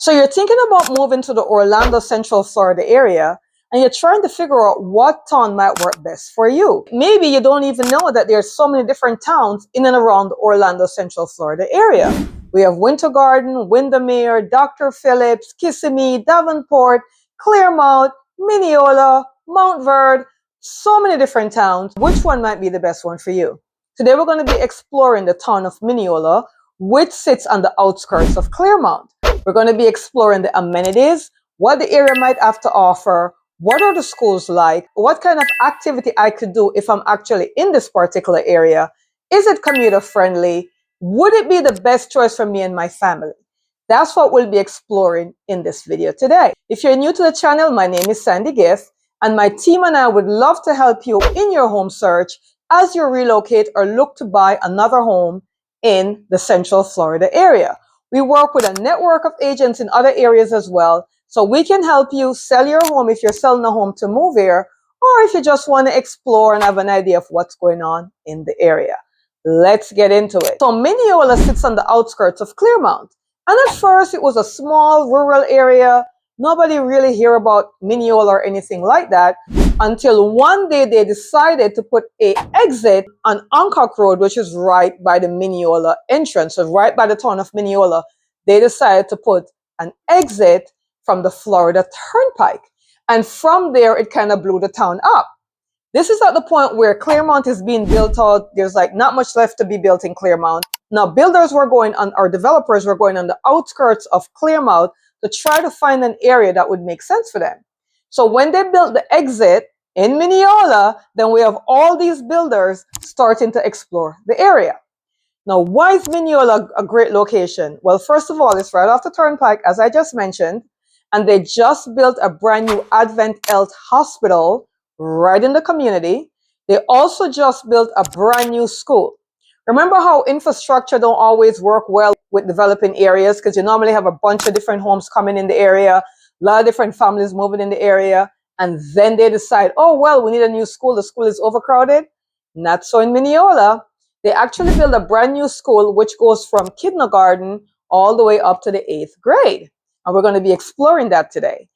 So you're thinking about moving to the Orlando, Central Florida area, and you're trying to figure out what town might work best for you. Maybe you don't even know that there's so many different towns in and around the Orlando, Central Florida area. We have Winter Garden, Windermere, Dr. Phillips, Kissimmee, Davenport, Clermont, Minneola, Mount Verde, so many different towns. Which one might be the best one for you? Today we're going to be exploring the town of Minneola, which sits on the outskirts of Clermont. We're going to be exploring the amenities, what the area might have to offer, what are the schools like, what kind of activity I could do if I'm actually in this particular area, is it commuter friendly, would it be the best choice for me and my family? That's what we'll be exploring in this video today. If you're new to the channel, my name is Sandy Giff, and my team and I would love to help you in your home search as you relocate or look to buy another home in the Central Florida area. We work with a network of agents in other areas as well, so we can help you sell your home if you're selling a home to move here, or if you just want to explore and have an idea of what's going on in the area. Let's get into it. So Minneola sits on the outskirts of Clermont, and at first it was a small rural area. Nobody really heard about Minneola or anything like that until one day they decided to put an exit on Oncock Road, which is right by the Minneola entrance, so right by the town of Minneola. They decided to put an exit from the Florida Turnpike, and from there it kind of blew the town up. This is at the point where Clermont is being built out. There's like not much left to be built in Clermont. Now builders were going on, or developers were going on the outskirts of Clermont to try to find an area that would make sense for them. So when they built the exit in Minneola, then we have all these builders starting to explore the area. Now, why is Minneola a great location? Well, first of all, it's right off the turnpike, as I just mentioned, and they just built a brand new Advent Health Hospital right in the community. They also just built a brand new school. Remember how infrastructure don't always work well with developing areas, because you normally have a bunch of different homes coming in the area, a lot of different families moving in the area, and then they decide, oh, well, we need a new school. The school is overcrowded. Not so in Minneola. They actually built a brand new school, which goes from kindergarten all the way up to the 8th grade. And we're going to be exploring that today.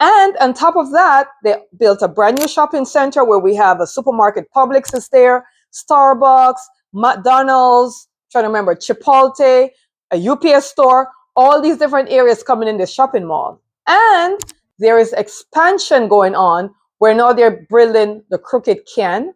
And on top of that, they built a brand new shopping center where we have a supermarket. Publix is there, Starbucks, McDonald's, trying to remember, Chipotle, a UPS store, all these different areas coming in the shopping mall. And there is expansion going on where now they're building the Crooked Can.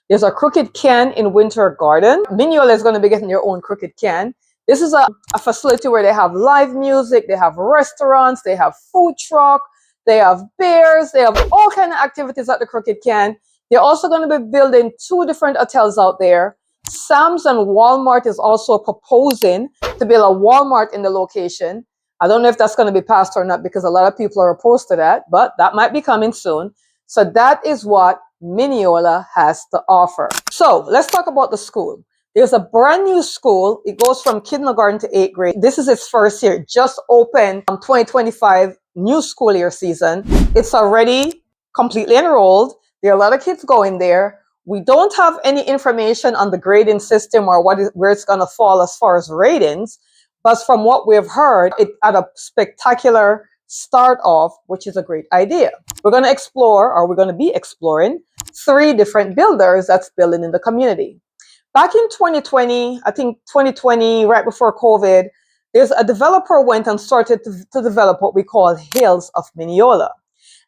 There's a Crooked Can in Winter Garden. Minneola is going to be getting their own Crooked Can. This is a facility where they have live music, they have restaurants, they have food truck, they have bears, they have all kinds of activities at the Crooked Can. They're also going to be building 2 different hotels out there. Sam's and Walmart is also proposing to build a Walmart in the location. I don't know if that's going to be passed or not, because a lot of people are opposed to that, but that might be coming soon. So that is what Minneola has to offer. So let's talk about the school. There's a brand new school. It goes from kindergarten to 8th grade. This is its first year, just opened 2025 new school year season. It's already completely enrolled. There are a lot of kids going there. We don't have any information on the grading system or where it's going to fall as far as ratings. But from what we've heard, it had a spectacular start off, which is a great idea. We're going to explore, or we're going to be exploring, 3 different builders that's building in the community. Back in 2020, I think 2020, right before COVID, there's a developer went and started to develop what we call Hills of Minneola.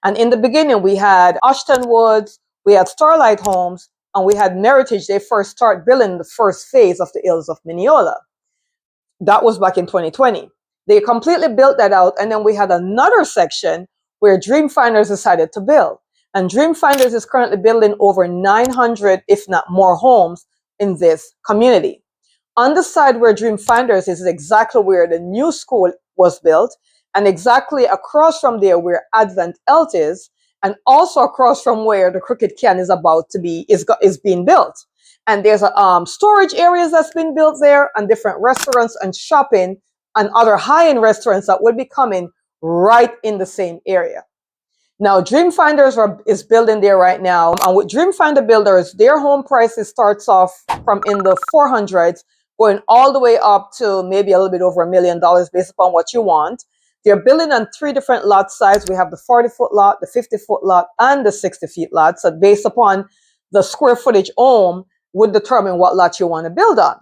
And in the beginning, we had Ashton Woods, we had Starlight Homes, and we had Meritage. They first started building the first phase of the Hills of Minneola. That was back in 2020. They completely built that out, and then we had another section where Dreamfinders decided to build. And Dreamfinders is currently building over 900, if not more, homes in this community. On the side where Dreamfinders is exactly where the new school was built, and exactly across from there where Advent Health is, and also across from where the Crooked Can is about to be, is being built. And there's a storage areas that's been built there, and different restaurants and shopping and other high-end restaurants that will be coming right in the same area. Now, Dreamfinders is building there right now. And with Dreamfinder builders, their home prices starts off from in the 400s, going all the way up to maybe a little bit over $1 million based upon what you want. They're building on 3 different lot sizes. We have the 40-foot lot, the 50-foot lot, and the 60-foot lot. So based upon the square footage ohm would determine what lot you want to build on.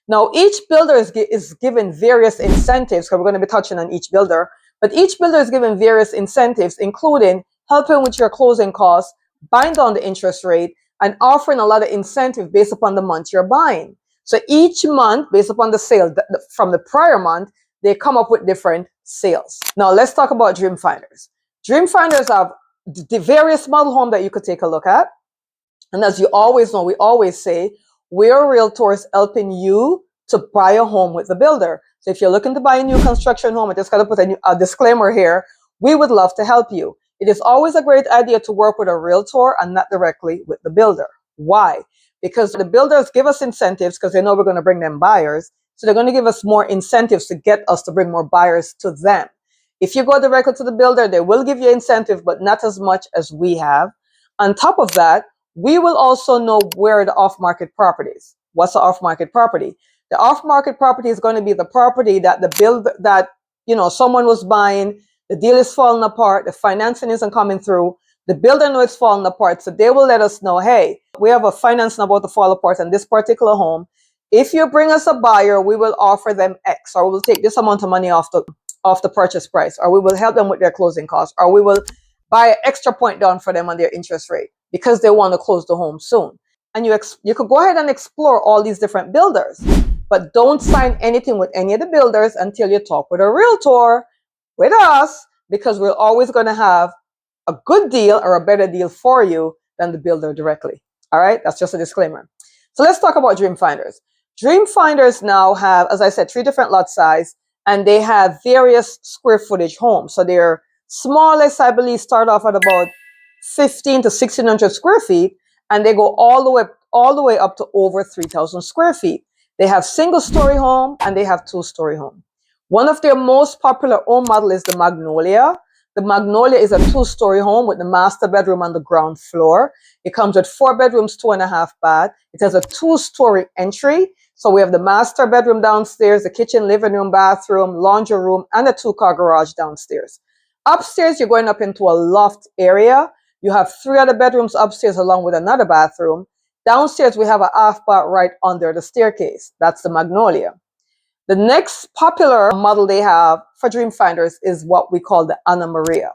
Now, each builder is given various incentives, because we're going to be touching on each builder, but each builder is given various incentives, including helping with your closing costs, buying down the interest rate, and offering a lot of incentive based upon the month you're buying. So each month, based upon the sale from the prior month, they come up with different sales. Now, let's talk about Dream Finders. Dream Finders have the various model home that you could take a look at. And as you always know, we always say, we're realtors helping you to buy a home with the builder. So if you're looking to buy a new construction home, I just got to put a disclaimer here. We would love to help you. It is always a great idea to work with a realtor and not directly with the builder. Why? Because the builders give us incentives because they know we're going to bring them buyers. So they're going to give us more incentives to get us to bring more buyers to them. If you go directly to the builder, they will give you incentive, but not as much as we have. On top of that, we will also know where the off-market property is. What's the off-market property? The off-market property is going to be the property that someone was buying, the deal is falling apart, the financing isn't coming through, the builder knows it's falling apart, so they will let us know, hey, we have a financing about to fall apart on this particular home. If you bring us a buyer, we will offer them X, or we'll take this amount of money off the purchase price, or we will help them with their closing costs, or we will buy an extra point down for them on their interest rate because they want to close the home soon. And you could go ahead and explore all these different builders, but don't sign anything with any of the builders until you talk with a realtor, with us, because we're always going to have a good deal or a better deal for you than the builder directly. All right, that's just a disclaimer. So let's talk about Dream Finders. Dream Finders now have, as I said, 3 different lot size, and they have various square footage homes. So they're smallest, I believe, start off at about 15 to 1600 square feet, and they go all the way up to over 3000 square feet. They have single-story home and they have 2-story home. One of their most popular home model is the Magnolia. The Magnolia is a 2-story home with the master bedroom on the ground floor. It comes with 4 bedrooms, 2.5 baths. It has a 2-story entry. So we have the master bedroom downstairs, the kitchen, living room, bathroom, laundry room, and a 2-car garage downstairs. Upstairs, you're going up into a loft area. You have 3 other bedrooms upstairs along with another bathroom. Downstairs, we have a half bath right under the staircase. That's the Magnolia. The next popular model they have for Dream Finders is what we call the Anna Maria.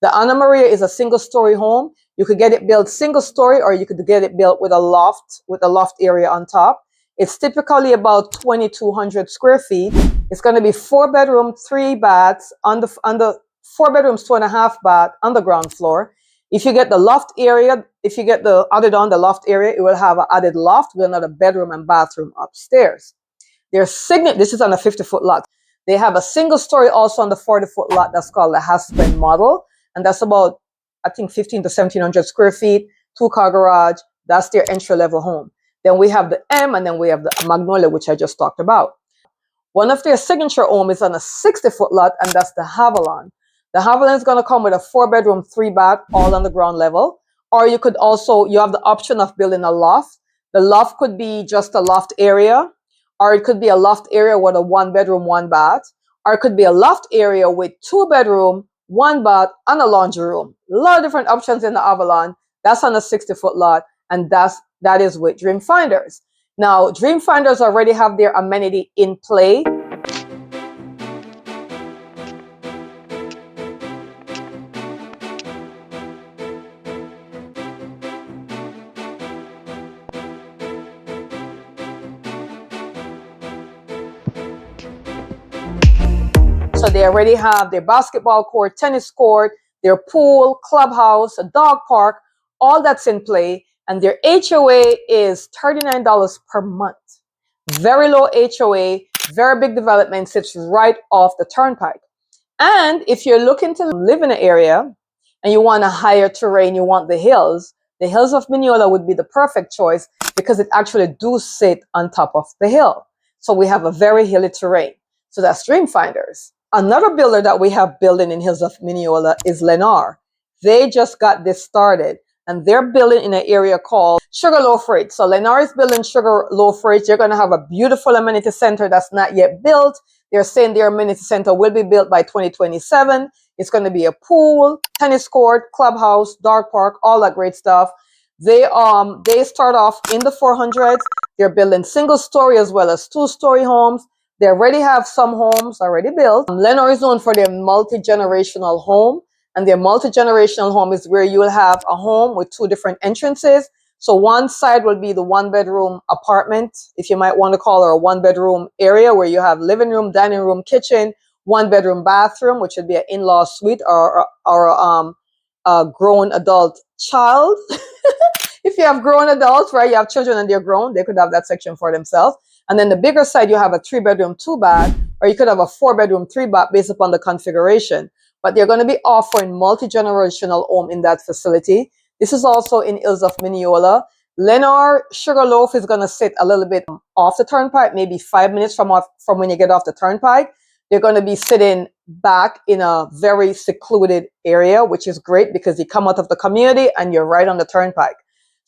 The Anna Maria is a single-story home. You could get it built single-story, or you could get it built with a loft area on top. It's typically about 2200 square feet. It's going to be 4 bedrooms, 3 baths on the 4 bedrooms, 2.5 baths on the ground floor. If you get the loft area, if you get the added on the loft area, it will have an added loft with another bedroom and bathroom upstairs. This is on a 50-foot lot. They have a single story also on the 40-foot lot that's called the Haspen model. And that's about, I think, 15 to 1700 square feet, 2-car garage. That's their entry-level home. Then we have the M, and then we have the Magnolia, which I just talked about. One of their signature homes is on a 60-foot lot, and that's the Havilland. The Havilland is going to come with a 4-bedroom, 3-bath, all on the ground level. Or you have the option of building a loft. The loft could be just a loft area, or it could be a loft area with a 1-bedroom, 1-bath, or it could be a loft area with 2-bedroom, 1-bath, and a laundry room. A lot of different options in the Havilland. That's on a 60-foot lot, and that is with Dream Finders. Now, Dream Finders already have their amenity in play. So they already have their basketball court, tennis court, their pool, clubhouse, a dog park, all that's in play. And their HOA is $39 per month. Very low HOA, very big development, sits right off the turnpike. And if you're looking to live in an area and you want a higher terrain, you want the hills of Minneola would be the perfect choice because it actually do sit on top of the hill. So we have a very hilly terrain. So that's Dream Finders. Another builder that we have building in Hills of Minneola is Lennar. They just got this started, and they're building in an area called Sugarloaf Ridge. So Lennar is building Sugarloaf Ridge. They're going to have a beautiful amenity center that's not yet built. They're saying their amenity center will be built by 2027. It's going to be a pool, tennis court, clubhouse, dog park, all that great stuff. They start off in the 400s. They're building single story as well as 2-story homes. They already have some homes already built. Lenore is known for their multi-generational home. And their multi-generational home is where you will have a home with 2 different entrances. So one side will be the 1-bedroom apartment, if you might want to call it, a 1-bedroom area where you have living room, dining room, kitchen, 1-bedroom bathroom, which would be an in-law suite or a grown adult child. If you have grown adults, right, you have children and they're grown, they could have that section for themselves. And then the bigger side, you have a 3-bedroom, 2-bath, or you could have a 4-bedroom, 3-bath based upon the configuration. But they're going to be offering multi-generational home in that facility. This is also in Hills of Minneola. Lenore Sugarloaf is going to sit a little bit off the turnpike, maybe 5 minutes from when you get off the turnpike. They're going to be sitting back in a very secluded area, which is great because you come out of the community and you're right on the turnpike.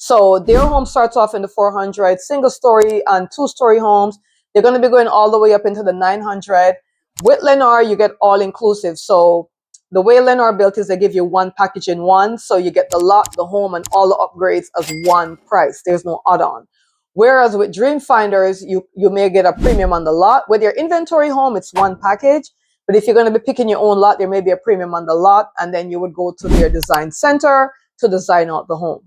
So their home starts off in the 400, single-story and 2-story homes. They're going to be going all the way up into the 900. With Lenore, you get all-inclusive. So the way Lenore built is they give you one package in one. So you get the lot, the home, and all the upgrades as one price. There's no add-on. Whereas with Dreamfinders, you may get a premium on the lot. With your inventory home, it's one package. But if you're going to be picking your own lot, there may be a premium on the lot. And then you would go to their design center to design out the home.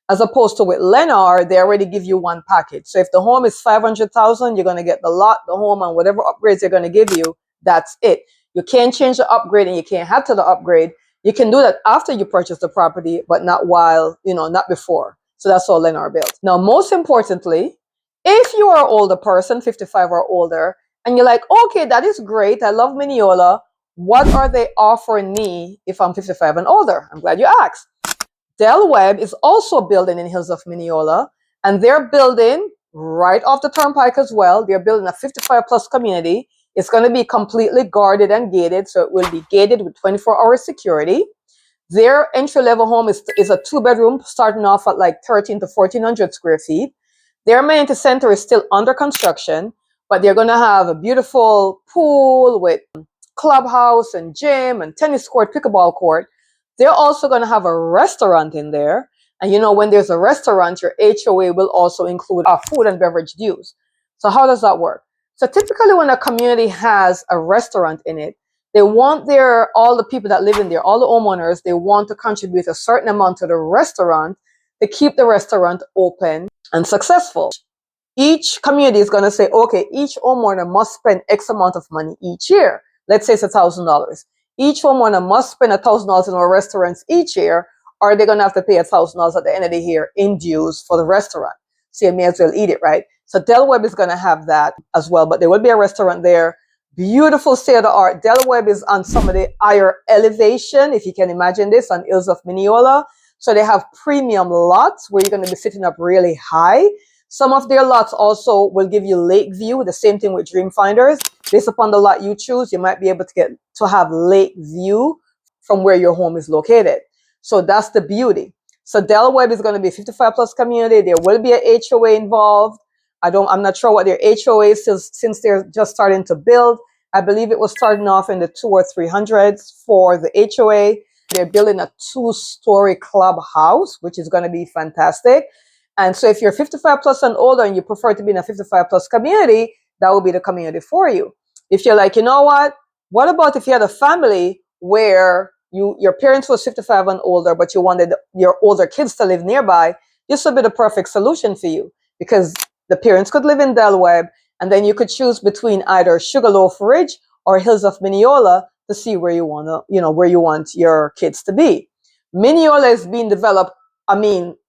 As opposed to with Lenore, they already give you one package. So if the home is $500,000, you're going to get the lot, the home, and whatever upgrades they're going to give you. That's it. You can't change the upgrade and you can't add to the upgrade. You can do that after you purchase the property, but not while, not before. So that's all Lenore built. Now, most importantly, if you are an older person, 55 or older, and you're like, okay, that is great. I love Minneola. What are they offering me if I'm 55 and older? I'm glad you asked. Webb is also building in Hills of Minneola, and they're building right off the turnpike as well. They're building a 55-plus community. It's going to be completely guarded and gated, so it will be gated with 24-hour security. Their entry-level home is a 2-bedroom, starting off at like 13 to 1,400 square feet. Their amenity center is still under construction, but they're going to have a beautiful pool with clubhouse and gym and tennis court, pickleball court. They're also going to have a restaurant in there. And when there's a restaurant, your HOA will also include food and beverage dues. So how does that work? So typically when a community has a restaurant in it, they want all the people that live in there, all the homeowners, they want to contribute a certain amount to the restaurant to keep the restaurant open and successful. Each community is going to say, okay, each homeowner must spend X amount of money each year. Let's say it's $1,000. Each homeowner must spend $1,000 in our restaurants each year, or they're going to have to pay $1,000 at the end of the year in dues for the restaurant. So you may as well eat it, right? So Webb is going to have that as well, but there will be a restaurant there. Beautiful state-of-the-art. Webb is on some of the higher elevation, if you can imagine this, on Hills of Minneola. So they have premium lots where you're going to be sitting up really high. Some of their lots also will give you lake view, the same thing with Dreamfinders. Based upon the lot you choose, you might be able to have lake view from where your home is located. So that's the beauty. So Webb is going to be a 55-plus community. There will be a HOA involved. I'm not sure what their HOA is since they're just starting to build. I believe it was starting off in the 200s or 300s for the HOA. They're building a 2-story clubhouse, which is going to be fantastic. And so if you're 55 plus and older and you prefer to be in a 55 plus community, that will be the community for you. If you're like, what about if you had a family where your parents was 55 and older, but you wanted your older kids to live nearby, this would be the perfect solution for you because the parents could live in Webb, and then you could choose between either Sugarloaf Ridge or Hills of Minneola to see where you want your kids to be. Minneola is being developed,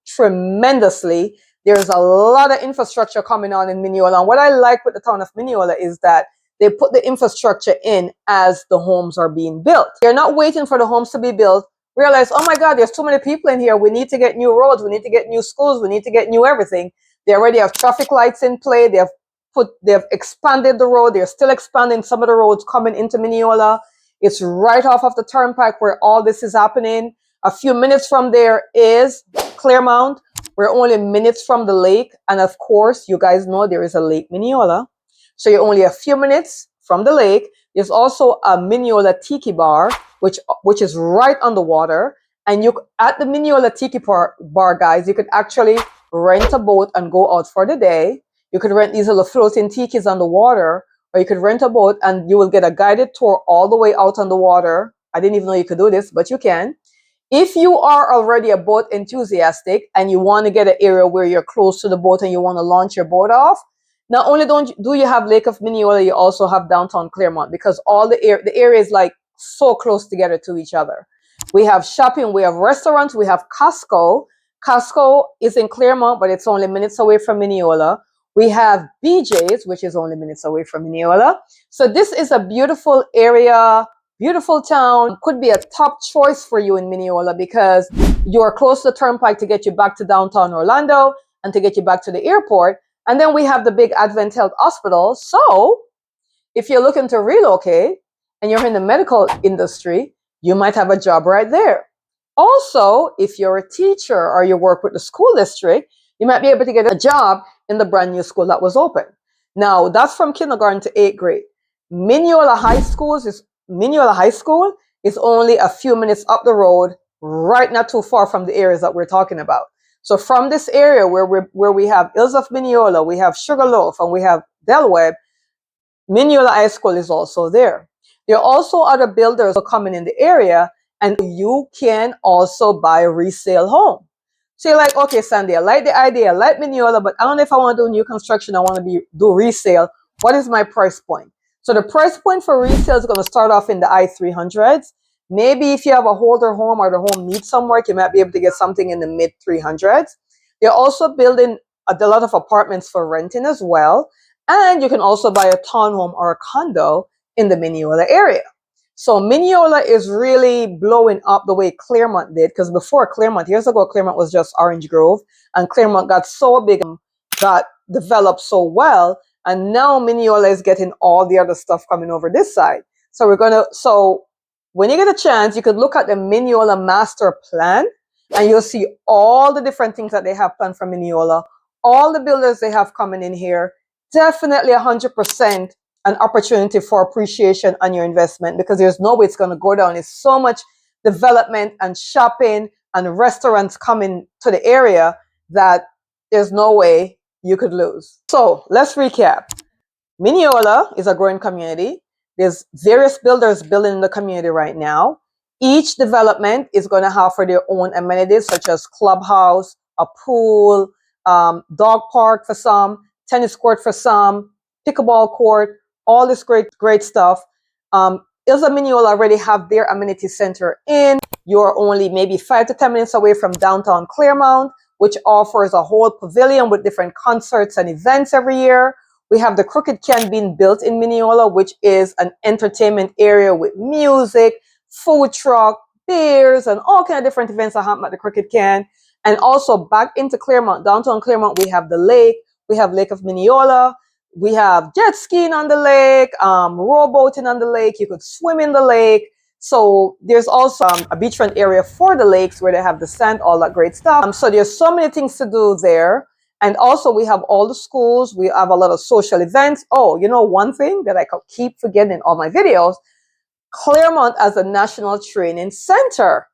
tremendously. There's a lot of infrastructure coming on in Minneola. And what I like with the town of Minneola is that they put the infrastructure in as the homes are being built. They're not waiting for the homes to be built. Realize, oh my God, there's too many people in here. We need to get new roads. We need to get new schools. We need to get new everything. They already have traffic lights in play. They've expanded the road. They're still expanding some of the roads coming into Minneola. It's right off of the turnpike where all this is happening. A few minutes from there is Clermont. We're only minutes from the lake. And of course, you guys know there is a Lake Minneola. So you're only a few minutes from the lake. There's also a Minneola Tiki Bar, which is right on the water. And at the Minneola Tiki Bar, guys, you could actually rent a boat and go out for the day. You could rent these little floating tikis on the water, or you could rent a boat and you will get a guided tour all the way out on the water. I didn't even know you could do this, but you can. If you are already a boat enthusiastic and you want to get an area where you're close to the boat and you want to launch your boat off, not only do you have Lake of Minneola, you also have downtown Clermont, because all the area is like so close together to each other. We have shopping, we have restaurants, we have Costco. Costco is in Clermont, but it's only minutes away from Minneola. We have BJ's, which is only minutes away from Minneola. So this is a beautiful area, beautiful town. Could be a top choice for you in Minneola because you're close to the turnpike to get you back to downtown Orlando and to get you back to the airport. And then we have the big Advent Health Hospital. So if you're looking to relocate and you're in the medical industry, you might have a job right there. Also, if you're a teacher or you work with the school district, you might be able to get a job in the brand new school that was open. Now, that's from kindergarten to 8th grade. Minneola High School is only a few minutes up the road, right not too far from the areas that we're talking about. So from this area where we have Hills of Minneola, we have Sugarloaf, and we have Webb, Minneola High School is also there. There are also other builders coming in the area, and you can also buy a resale home. So you're like, okay, Sandy, I like the idea, I like Minneola, but I don't know if I want to do new construction, I want to do resale. What is my price point? So the price point for resale is going to start off in the I-300s. Maybe if you have a older home or the home needs some work, you might be able to get something in the mid-300s. They're also building a lot of apartments for renting as well. And you can also buy a townhome or a condo in the Minneola area. So Minneola is really blowing up the way Clermont did, because before Clermont, years ago, Clermont was just Orange Grove, and Clermont got so big, got developed so well, and now Minneola is getting all the other stuff coming over this side. So when you get a chance, you could look at the Minneola master plan, and you'll see all the different things that they have planned for Minneola, all the builders they have coming in here. Definitely 100% an opportunity for appreciation on your investment, because there's no way it's going to go down. There's so much development and shopping and restaurants coming to the area that there's no way you could lose. So let's recap. Minneola is a growing community. There's various builders building in the community right now. Each development is going to offer their own amenities, such as clubhouse, a pool, dog park for some, tennis court for some, pickleball court, all this great stuff. Hills of Minneola already have their amenity center in. You're only maybe 5 to 10 minutes away from downtown Clermont, which offers a whole pavilion with different concerts and events every year. We have the Crooked Can being built in Minneola, which is an entertainment area with music, food truck, beers, and all kind of different events that happen at the Crooked Can. And also back into Clermont, downtown Clermont, we have the lake. We have Lake of Minneola. We have jet skiing on the lake, rowboating on the lake. You could swim in the lake. So there's also a beachfront area for the lakes where they have the sand, all that great stuff. So there's so many things to do there. And also we have all the schools. We have a lot of social events. Oh, you know, one thing that I keep forgetting in all my videos, Clermont as a national training center,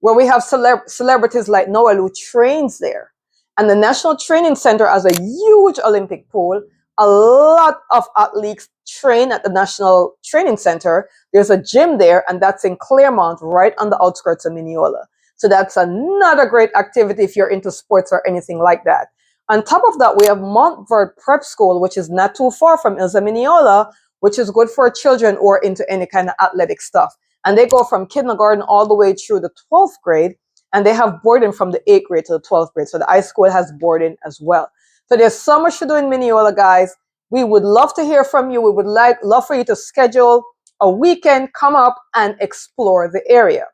where we have celebrities like Noel who trains there. And the National Training Center has a huge Olympic pool. A lot of athletes train at the National Training Center. There's a gym there, and that's in Clermont, right on the outskirts of Minneola. So that's another great activity if you're into sports or anything like that. On top of that, we have Montverde Prep School, which is not too far from Hills of Minneola, which is good for children who are into any kind of athletic stuff. And they go from kindergarten all the way through the 12th grade, and they have boarding from the 8th grade to the 12th grade. So the high school has boarding as well. So there's so much to do in Minneola, guys. We would love to hear from you. We would love for you to schedule a weekend, come up and explore the area.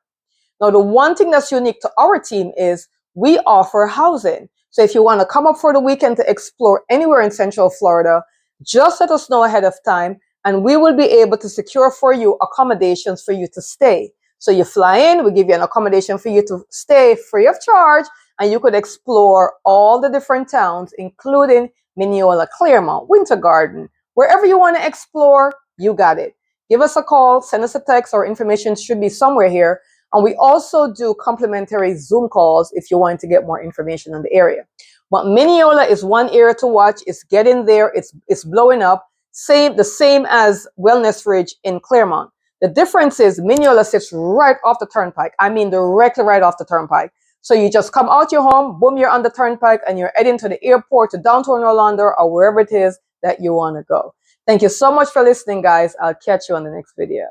Now, the one thing that's unique to our team is we offer housing. So if you want to come up for the weekend to explore anywhere in Central Florida, just let us know ahead of time, and we will be able to secure for you accommodations for you to stay. So you fly in, we give you an accommodation for you to stay free of charge, and you could explore all the different towns, including Minneola, Clermont, Winter Garden. Wherever you want to explore, you got it. Give us a call, send us a text. Our information should be somewhere here. And we also do complimentary Zoom calls if you want to get more information on the area. But Minneola is one area to watch. It's getting there. It's blowing up. The same as Wellness Ridge in Clermont. The difference is Minneola sits right off the turnpike. I mean, directly right off the turnpike. So you just come out your home, boom, you're on the turnpike, and you're heading to the airport, to downtown Orlando, or wherever it is that you want to go. Thank you so much for listening, guys. I'll catch you on the next video.